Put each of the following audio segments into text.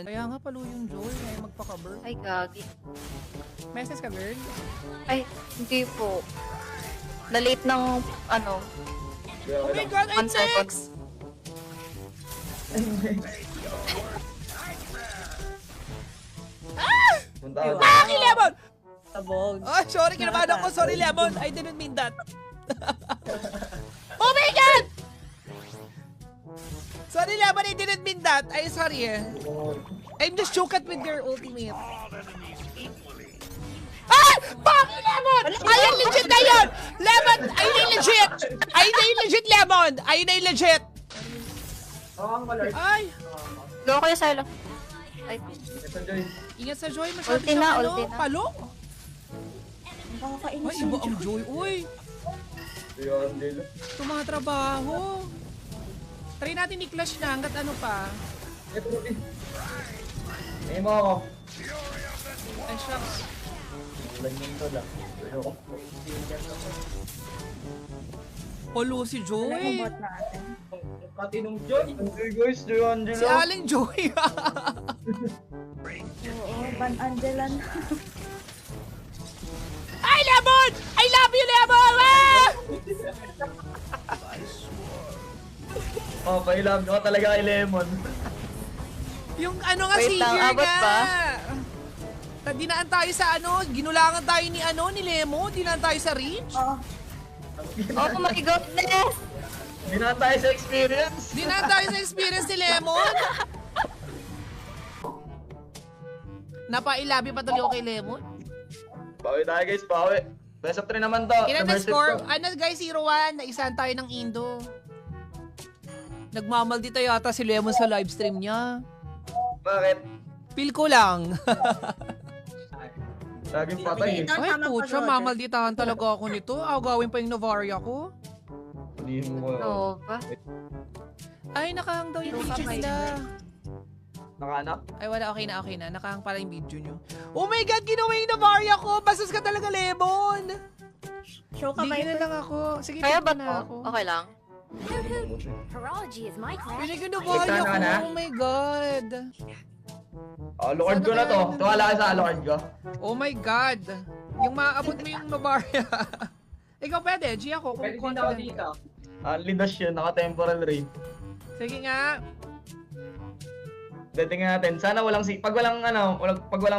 Kaya nga palo yung Joy, ay magpaka-burn. Ay, gagi. Message ka, girl? Ay, hindi po. Na-late ng, ano, Oh my God, 1 I'm second. 6! Punta ako. Aki, Lemon! Sabog. Oh, sorry, kinabahan ako. Sorry, Lemon. I didn't mean that. Oh my God! Sorry, Lemon. I didn't mean that. Ay, sorry eh. I'm just choked with your ultimate. Ah! Baki, Lemon! Ayun, legit na yun! Lemon! Ayun na yung legit! Ayun na yung legit, Lemon! Ayun na yung legit! Ay! Gawa ko yung silo. Ay, Ito, Joy. Ingat sa Joy. Masyado Ulti na, siyang ulti na. palo. Nakakainis Ay, iba ang Joy. Uy! Kuya Angelo. Tumatrabaho. Try natin i-clash na hanggat ano pa. Ito, Joy. May mo ako. Ay, shucks. Ulan yung to lang. Ayoko. Polo si Joy. Bot natin. Katinong Joy. Hey guys, Joy Angelo. Si Aling Joy. Oo, Van Angelan. Ay, Lemon! I love you, Lemon! Ah! Oh, pailab ko talaga kay Lemon. Yung ano nga, Wait lang, Savior abot nga. ba? Dinaan tayo sa ano, ginulangan tayo ni ano, ni Lemon. Dinaan tayo sa Reach. Oo. oh my goodness! Hindi na tayo sa experience. Dinaan tayo sa experience ni Lemon. Napailabi pa tuloy ako kay Lemon. Bawi tayo guys, bawi. Best of 3 naman to. Ilan na Immersive score? to. Ano guys, 0-1. Naisahan tayo ng Indo. Nagmamaldita yata si Lemon sa livestream niya. Bakit? Feel ko lang. Laging patay eh. Ay, pucha, mamalditahan talaga ako nito. Agawin pa yung Novaria ko. Hindi mo ko. Nova. Ay, nakahang daw yung video nila. Nakaanak? Ay, wala. Okay na. Nakahang pala yung video nyo. Oh my God, ginawa yung Novaria ko. Bastos ka talaga, Lemon. Show ka ba Bigyan na ito? lang ako. Sige, Kaya ba bigyan na to? ako. Okay lang. Horology is my craft. Pinag yung Novaria Excited ko. ka na? Oh my God. Oh, Lord ko na to. Tuwala ka sa Lord ko. Oh my God. Yung maaabot mo yung Novaria. Ikaw pwede, G ako. Kung confident ka. Lindas yun, naka-temporal raid. Sige nga. Tingnan natin. Sana walang pag walang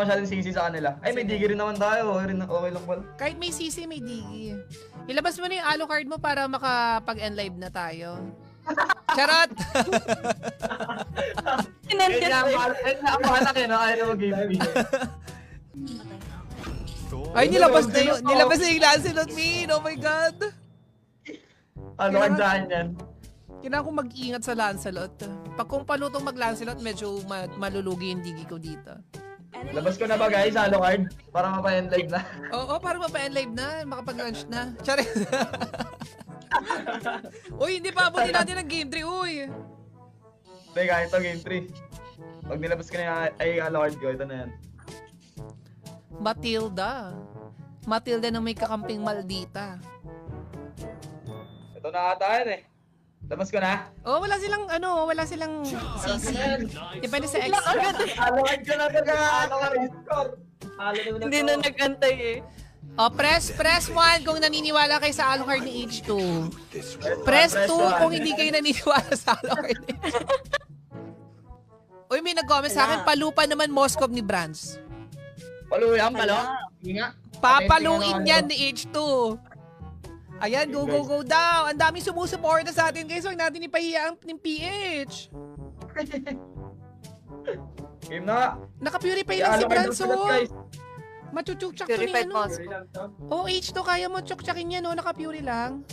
masyadong sisi sa kanila. Ay, may digi rin naman tayo. Okay lang pala. Kahit may CC, may digi. Ilabas mo na yung Alucard mo para makapag-enlive na tayo. Charot! Ako hanak yun, ayaw mo game B. Ay, nilabas na yung Lancelot, Min! Oh my God! Ano ang daan yan? Kailangan ko mag-ingat sa Lancelot. Pag kung palutong mag-Lancelot, medyo malulugi yung digi ko dito. Labas ko na ba guys, Halo Card? Para mapa-end live na. Oo, para mapa-enlive na, makapag-launch na. Charet! Uy, hindi pa abutin natin ng game 3, uy! Teka, ito game 3. Pag nilabas ko na ay Halo Card ko, ito na yan. Matilda na may kakamping maldita. Ito na ata yan eh. Labas ko na. Oh, wala silang CC. Depende sa X. Halo Card ko na pagka Halo Card score. Hindi na nag-antay eh. Oh, press 1 kung naniniwala kayo sa Alucard ni H2. Press 2 kung hindi kayo naniniwala sa Alucard ni H2. Uy, may nag-comment sa akin, palupa naman Moskov ni Brands. Palo yan, palo. Hindi nga. Papaluin yan ni H2. Ayan, go daw. Ang daming sumusuporta sa atin guys. Huwag natin ipahiya ang PH. Game na. Naka-purify lang si Brands, oh. Guys. Machuchuk-chak to ni Purified ano. Moss. Oh, H2, kaya mo chuk-chakin yan, oh. Naka-puri lang.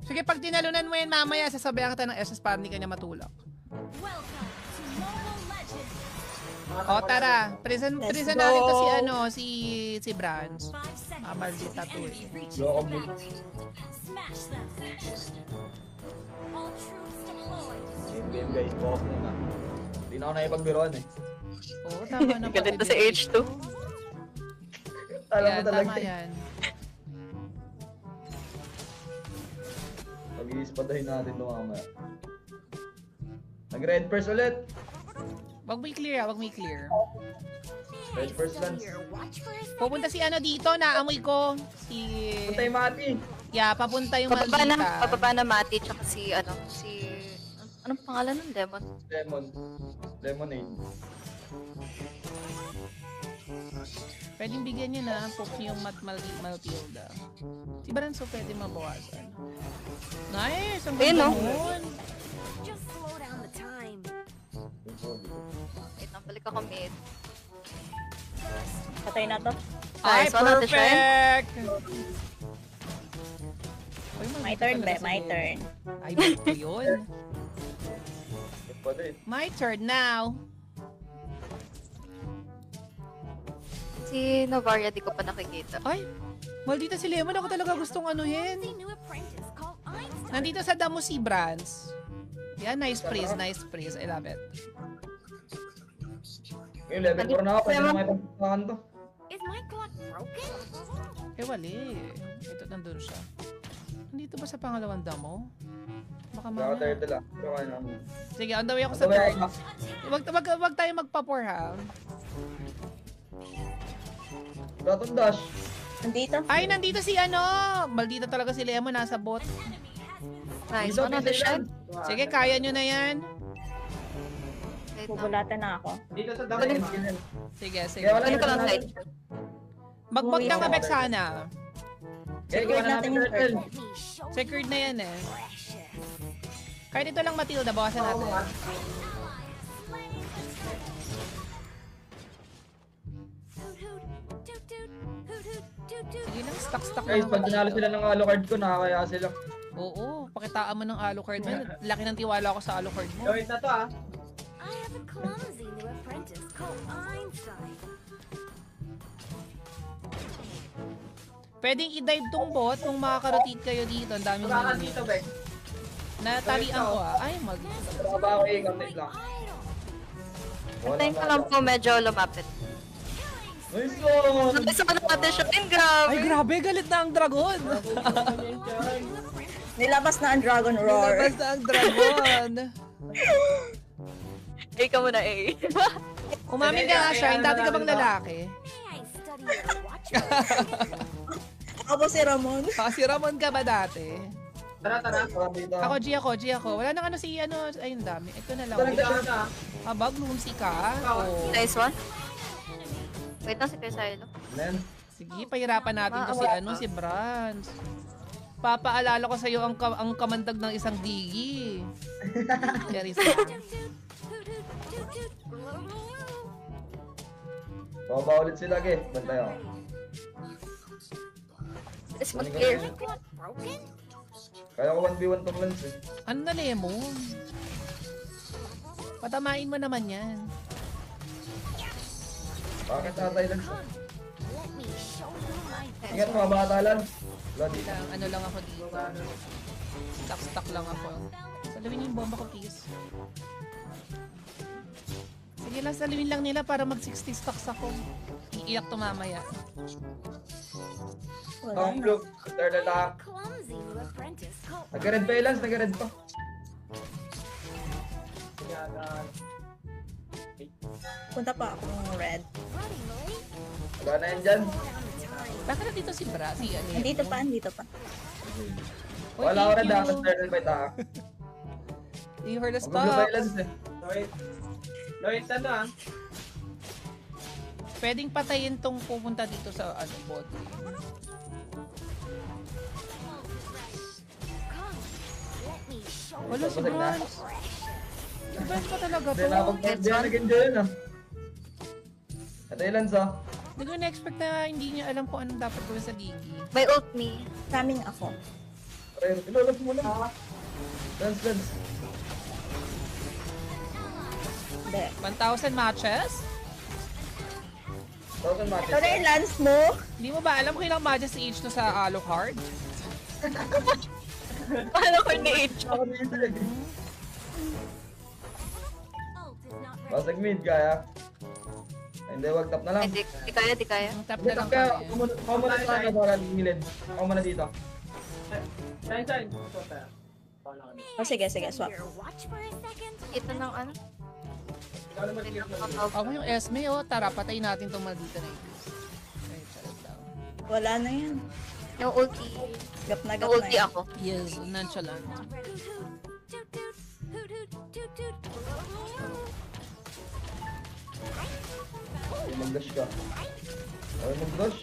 Sige, pag tinalunan mo yan mamaya, sasabayan kita ng SS para hindi ka niya matulak. Welcome to Mobile Legends. O, tara. Present Let's natin to go. si Brands. 5 seconds. maldita to eh. Enemy reaches Loko the mo. boundary. Smash them. All troops deployed. Game guys, focus muna. Hindi na ako nakipagbiroan eh. Oo, tama na. Galit na si H2. Alam mo Yan, talaga. tama yan. Pag-iispadahin natin ito mamaya. Nag-red first ulit. Wag mo i-clear, wag mo i-clear. Red first lance. Watch for his Pupunta si ano dito, naamoy ko. Si... Puntay Mati. Yeah, papunta yung Pababa na maldita. Mati, tsaka si, anong pangalan ng demon? Lemon. Lemonade. Pwedeng bigyan niya na, poke niyo yung Matilda. Si Baranso pwede mabawasan. Nice! Ang Ayun, ganda no? nun. just slow down the time. Wait lang, balik ako mid. Patay na to. Ay, Nice, one on the shrine. perfect! Uy, My maldita turn, talaga be. si My Lemon. turn. Ay, ba't ko yun? Pwede. My turn now. Si Novaria, di ko pa nakikita. Ay, maldita si Lemon. Ako talaga gustong anuhin. The new apprentice called Einstein. Nandito sa damo si Brands. Yeah, nice praise, nice praise. I love it. Yung level 4 na ako. Pwede na may pagpapakan to. Is my clock broken? Eh, wali. Ito, nandun siya. Nandito ba sa pangalawang damo? Baka Kaya mamaya. turtle ah. Pero kaya naman. Sige, on the way ako sa Ano ba third. yan? Wag tayo magpa-pour, ha? Ratong dash. Nandito. Ay, nandito si ano! Maldita talaga si Lemon, nasa bot. Nice, Dito, one on the dito shed. yan. Sige, kaya nyo na yan. Wait lang. Bubulatan na ako. Dito sa dami. Sige, sige. Kaya wala Ano ko lang na- side? Magbot ng Abex sana. Kaya Secured iwan na natin natin yung turtle. Let me show Secured na yan eh. precious. Kahit ito lang Matilda, bawasan natin. Hoot hoot, toot toot, hoot hoot, toot toot. Sige lang, stuck Guys, lang. pag tinalo sila ng Alucard ko, nakakaya sila. Oo, pakitaan mo ng Alucard mo. Laki ng tiwala ko sa Alucard mo. Gawin na to ah. I have a clumsy new apprentice called Einstein. Pwedeng i-dive tong bot kung makaka-rotate kayo dito. Ang daming minions. Bek. Natalian ko ah. Ay, Baka ako i-complete lang. Antayin ko lang po medyo lumapit. Nice one! Nabisa ko na natin siya. Grabe! Ay, grabe. Galit na ang dragon. Nilabas na ang Dragon Roar. Labas na ang dragon. A ka muna, A. Umamin ka nga, Shine. Dati ka bang lalaki? May I study your watch? Ako si Ramon. Si Ramon ka ba dati? Tara. Dito. Ako, G ako. Wala nang ano si ano. Ay, ang dami. Ito na lang. Aba, gloomsy ka. Oh. Nice one. Wait lang si Kuya Silo. Then, Sige, pahirapan natin to si ano, si Brands. Papaalala ko sa'yo ang kamandag ng isang digi. Charissa. Toot toot, hoot hoot, toot toot. baba ulit sila, ge. Bantay ako. Let's mag-clear. My clock broken? Kaya ko 1v1 tong lens eh. Ano na Lemon? Patamain mo naman yan. Bakit atay lens? Come, let me show you my Ingat mga bata lang. Bloody. Ano lang ako dito. Stuck lang ako. Salawin yung bomba ko, please. Sige lang, salawin lang nila para mag 60 stocks ako. Iiyak to mamaya. Wala Ang na. look. Turtle lang. clumsy new apprentice called Nag-red pa yung lens, nag-red pa. Punta pa ako ng red. running late. Wala na yan dyan. Slow down the time. Bakit nandito si Bra? Si ano? Nandito pa. Uy, Wala ko thank red ah, you. tapos turtle pa yung taka. You heard the Mag-blue pa yung stocks. lens eh. Pwedeng patayin tong pupunta dito sa ano, bot. Come, let me show Wala si Babalik na. Brands. Si Brands pa talaga Hindi to. na ako nag-enjoy yun ah. Ito yung lens ah. Hindi ko na-expect na hindi niya alam kung anong dapat gawin sa digi. May ult me. Coming ako. Pero inulat mo lang. Lens. Hindi. 1,000 matches? 1,000 matches. Ito na yung lance mo. Hindi mo ba alam kung ilang matches si H to sa Alucard? Paano ko ni-H? Ako dito eh. Ult is not ready. Basag mid kaya. Ay, hindi, wag tap na lang. Di kaya. Ang tap Hindi, na lang tap kaya. kami. Ako muna sa ano para gilid. Ako muna dito. O sige, swap. Watch for a second. Ito ng ano? Ako yung Esme, oh. Tara, patayin natin itong maldita na ito. Ay, charot lang. Wala na yan. Yung ulti. Gap na Yung ulti yan. ako. Yes, nonchalant. Toot toot. Hoot hoot. Toot toot. Ay, mag-dash ka. Ay, mag-dash.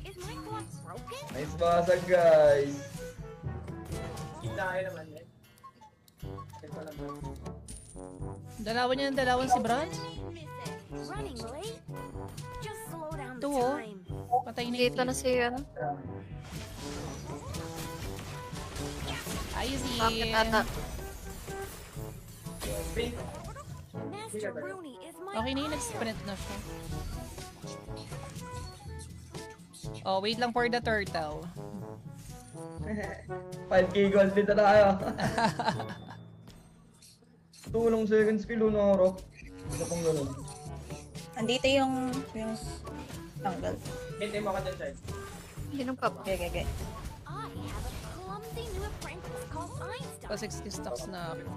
Is my quad broken? Nice basag, guys. Dalawan niya ng dalawan si Brad. Running late? Just slow down the Ito, oh. time. Patay na Dito ito. na si ano. Easy. Bakit ata? Master Rooney is my Okay na yun, nag-sprint na siya. Oh, wait lang for the turtle. 5k gold dito na kayo. Tulong second skill na rock. Isa pang ganun. Andito yung tanggal. Hinong pa ba? Okay. I have a clumsy new apprentice called Einstein. Pa 60 stocks na ako.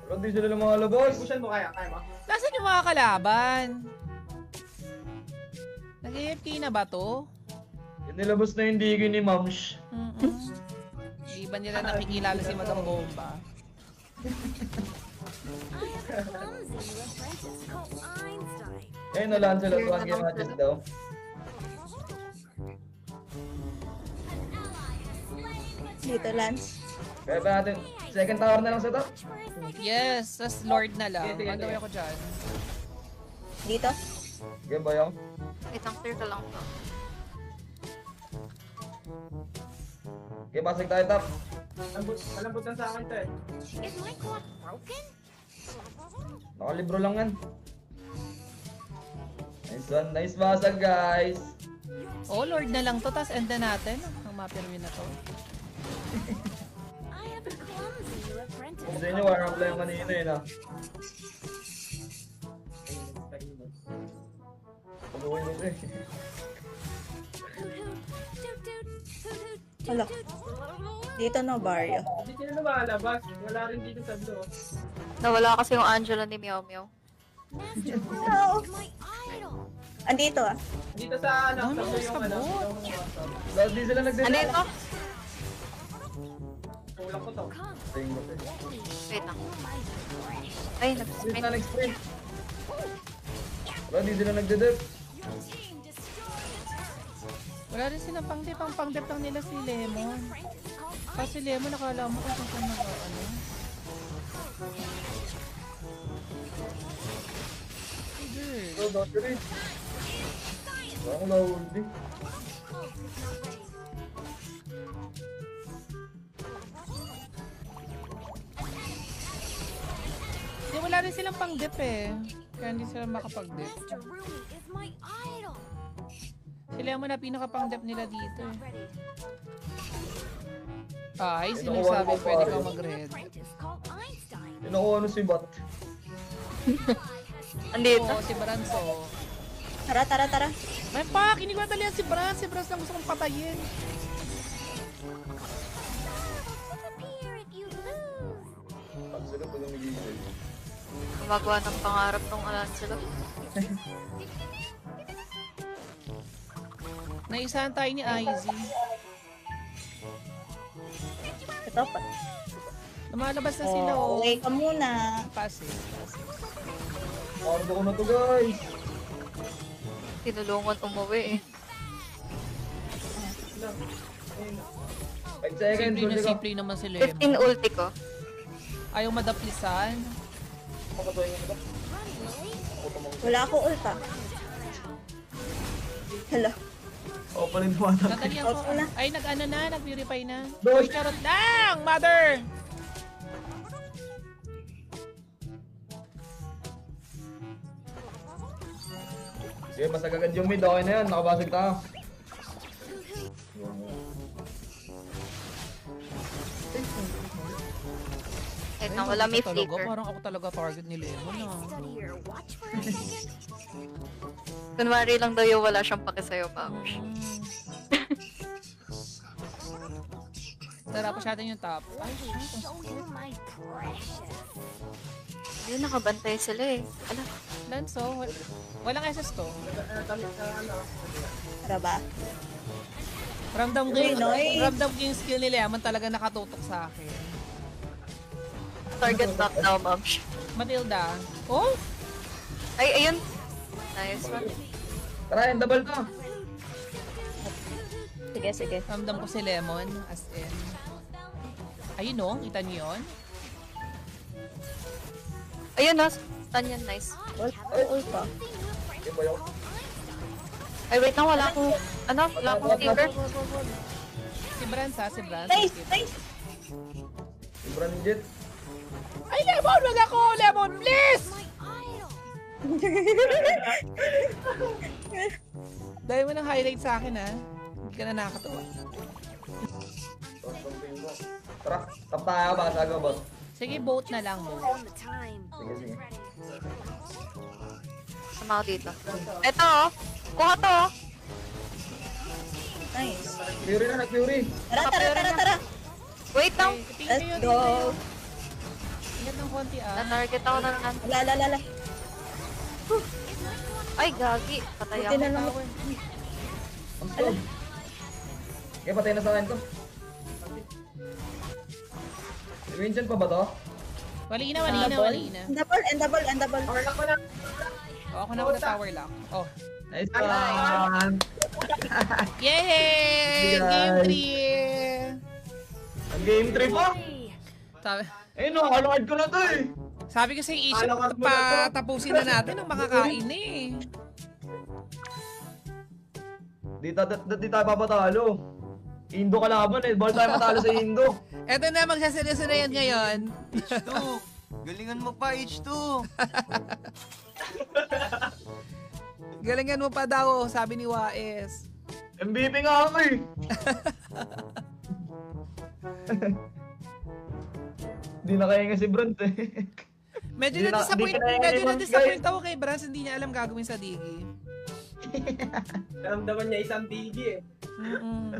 Pero di sila lumalabas. Nasaan yung mga kalaban? Nag-AFK na ba to? Yung nilabas na yung digi ni Mamsh. Di ba nila nakikilala si Madam Bomba? I have a clumsy new apprentice called Einstein. Eh, nalaan sila. Tuwan kayo natin daw. Dito, Lance. Kaya ba natin, second tower na lang sa top? Watch for a second. Yes, tas Lord na lang. Ano ako dyan? Dito. Sige, bayaw. Wait lang, clear ka lang to. Sige, basag tayo top. Is my quad broken? Nakalibro lang yan. Nice one, nice basag guys. Oh, Lord na lang to. Tas end na natin. Ang mapirwin na to. I have a clumsy new apprentice. Kung sa inyo, warm up lang yung kanina eh na. Pag-uwi mo eh. Hoot hoot. Toot toot. Hoot hoot. Hala. Toot toot. Dito no, barrio. Hindi sila lumalabas. Wala rin dito sa loob. Nawala kasi yung Angela ni Meow Meow. Master Rooney No. is my idol. Andito ah. Dito sa ano, No, no, tatlo yung sa ano. bot. yung mga bata. Dahil di sila Ano nagdala. ito? Kulang ko to. Come, Tingnan ko. Wait lang. my fresh. Ay, Sprint nag-sprint. na nag-sprint. Wala, di sila nagdedep. Your team destroyed a turret. Wala rin silang pang-dip. Ang pang-dip lang nila si Lemon. Apprentice called Kasi Lemon, nakala mo kung saan mag-ano. Good. Oh, dati rin. Wala ko nahuli. Hindi, wala rin silang pang-dip eh. Kaya hindi sila makapag-dip. Master Rooney is my idol. Si Lemon na pinaka-pang-dip nila dito eh. Ready. Ay, Ito, sinasabi wala pwede pa ka rin. mag-red. Apprentice called Einstein. Nakuha ano si Bat. Andito. Oo, si Branso. Tara. May pak! Hindi ko natalihan si Brans. Si Brans lang gusto kong patayin. Disappear if you lose. Ang sila pag nagigil. Gumagawa ng pangarap ng Angela. Naisahan tayo ni Izzy. Ito pa. Lumalabas na sila Oh, oh. okay ka muna. Passive. Pardo ko na to guys. Tinulungan umuwi eh. 5 seconds, Simple na huli ka. simple naman si Lemon. 15 ulti ko. Ayaw madaplisan. Makatuloy nga ba? Wala ako ulta. Hala. O, palinduwatan. Natalihan ko. Out mo na. Ay, nag-ano na, nag-purify na. Doy! Uy, charot lang! Mother! Sige, basag agad yung mid. Okay na yan, nakabasag tayo. Wait lang, wala may Talaga, flicker. parang ako talaga target ni Lemon ah. Study your watch for a second. Kunwari lang daw yung wala siyang pake sa'yo, Babush. Mm. Tara, push natin yung top. Ay, Show you my precious. Ayun, nakabantay sila eh. Ala, Lanso, walang SS to. Tara ba? Ramdam Uy, ko Noy. ramdam ko yung skill ni Lemon talaga nakatutok sa akin. target back daw, ma'am. Matilda. Oh! Ay, ayun. Nice one. Tara, yung double to. Sige, sige. Ramdam ko si Lemon, as in. Ayun no, kita niyo yun? Ayun na, stun yan, nice. Ult pa. Yung ba yung... Ay, wait lang, wala akong, wala akong sticker. Si Brans ha, si Brans. Nice, nice. Yung brand jet. Ay, Lemon! Wag ako! Lemon, please! My idol. Dahil mo ng highlight sa akin ha. Hindi ka na nakakatuwa. Tara, tap tayo ba? Sago, boss. Sige, boat na lang, boat. On the time. Sige, sige. Sama ako dito. Eto, oh. Kuha to, oh. Nice. Fury na, nag-fury. Tara, tara, tara, tara. Wait lang. Tingin Let's kayo, tingin kayo. go. Ingat ng konti ah. Na-target ako na naman. Lala. Ay, gagi. Patay Buti ako. na lang. Ang stone. Okay, patay na sa akin to. Vincent pa ba to? Wali na. Endable. Power lock ko na. Oh, ako na ako na tower lock. Oh. Nice one! Yay! Game 3! Ang game 3 pa! Sabi, Eh no, alungad ko na to eh! sabi ko sa Asia, Alakad mo na to. tapusin na natin ang makakain eh. Di tayo papatalo. Indo kalaban eh. Bawal tayo matalo sa Indo. Eto na, magsaseryoso na yan ngayon. H2! Galingan mo pa, H2! Galingan mo pa daw, sabi ni Wais. MVP nga ako eh. Di na kaya nga si Brent eh. Medyo Di na- na-disappoint, di ka na yung medyo ibang na-disappoint ako kay Brans, hindi niya alam gagawin sa Digi. Naramdaman niya isang tigi eh. Mm-mm.